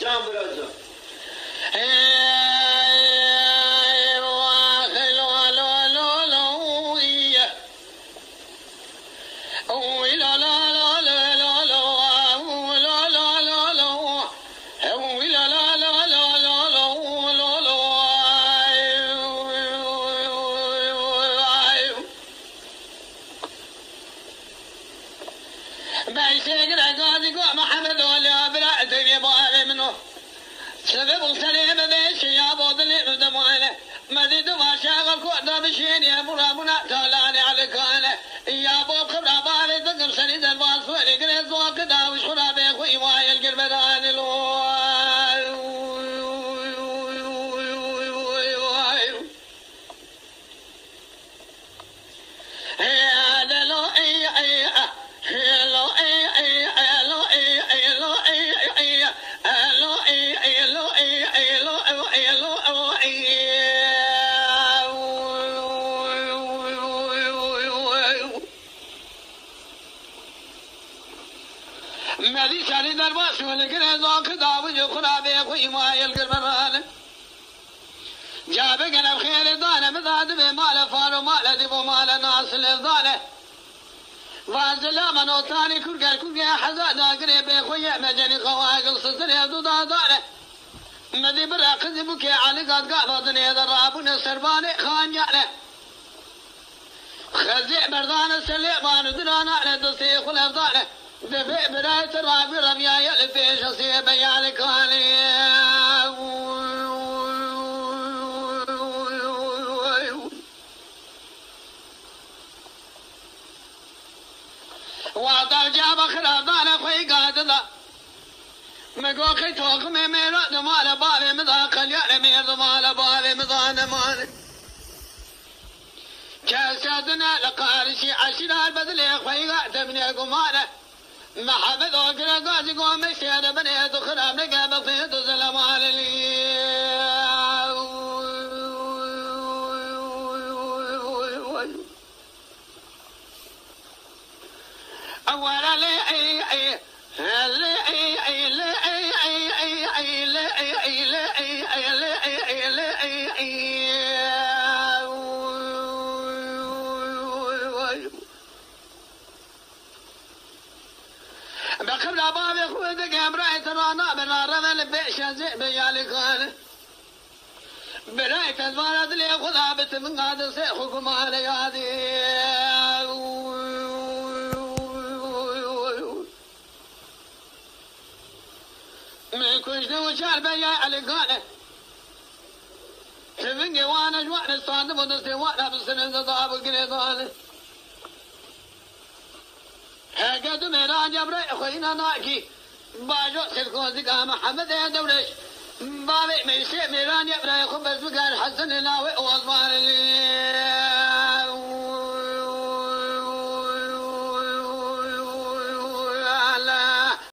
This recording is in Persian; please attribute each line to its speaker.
Speaker 1: جام برازو محمد ولا بلا تبي بابي منه سبب سليم بيش يا بودلي بدمانه مزيد ما شاغل كودا بشين يا مرامنا تولاني على كانه يا بوب خبر بابي تقم سنيد الباسوري قريز وقدا وش خرابي خوي واي القربدان لو مالي شاري درباس ولكن ذاك داوج خرابي خوي ما يلقى برهان جابك انا بخير دانه مذاد بمال فارو مال دبو مال ناس لفضانه وازلا منو ثاني كرقل حزادا قريب خويا مجني خواقل سسر يدو دادانه مذي براقز بكي علي قد قابضني ذرابون سرباني خان يعنه خزي بردان سليمان ودرانا على دستي خلفضانه دفع براية الرابي رميا يلفي شخصية بيالك علي وعطا جاب خرابانا خوي قادلا مقوخي توقمي ميرا دمال بابي مذاقل يعلمي دمال بابي مذان ماني كاسادنا لقارشي عشرة البدلي خوي قادمني قمانه محمد وقرا قاضي قوم الشهر بني خراب نقاب في ظلم على لي أولا لي أي بقبل بابي خودك براي ترانا بنار البيش زي بيالي كان براي تزوارد لي خذها بتمن هذا سيخكم على هذه من كنت وشار بيالي كان تفنقي وانا جوانا الصادم ودستي وانا بالسنة ضاب قريضان هكذا ميران جبري خوينا ناكي باجو سلكوزك محمد يا دولش بابي ميسي ميران جبري خبز بقال حسن ناوي وصبار لي